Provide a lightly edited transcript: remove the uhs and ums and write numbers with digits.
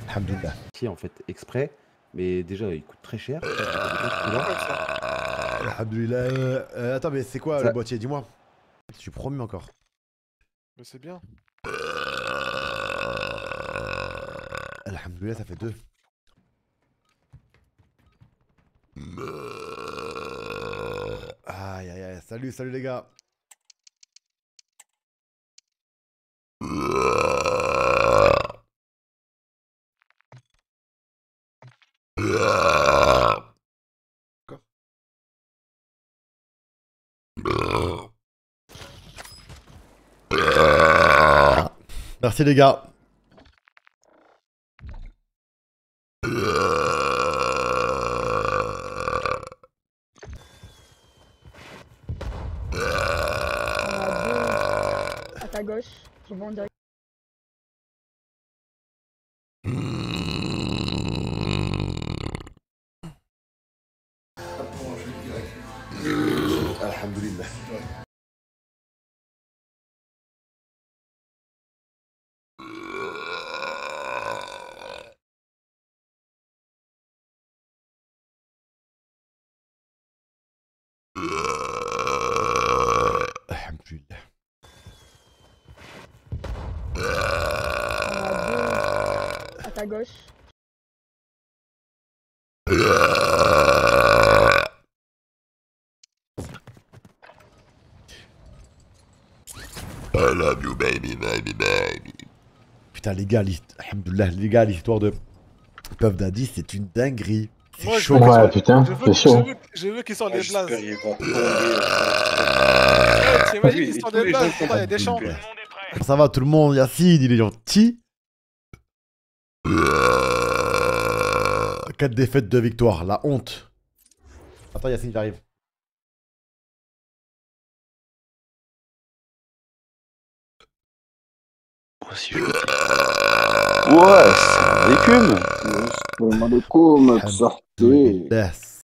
Alhamdoulilah. Qui en fait exprès, mais déjà il coûte très cher. Alhamdoulilah. Attends, mais c'est quoi Ça- le boîtier? Dis-moi. Je suis promu encore. Mais c'est bien. Alhamdoulilah, ça fait 2. Aïe aïe aïe. Salut, salut les gars. Merci les gars. À ta gauche, je vais en direct. Alhamdoulilah. Alhamdoulilah. À ta gauche. I love you baby, baby, baby. Putain les gars, alhamdoulilah, les gars, l'histoire de Puff Daddy, c'est une dinguerie. C'est Moi, je chaud. veux- Ouais, putain, c'est chaud. Je veux qu'ils sortent Ah, les blazes. j'espère qu'ils vont tomber. T'imagines qu'ils Oui, sortent tous des les gens blazes, sont il y a des champs. bien. Ça va tout le monde, Yacine, il est gentil. 4 défaites, 2 victoires, la honte. Attends Yacine, j'arrive. Ouais, salam alaikum. السلام عليكم. تصحتي Alhamdoulilah.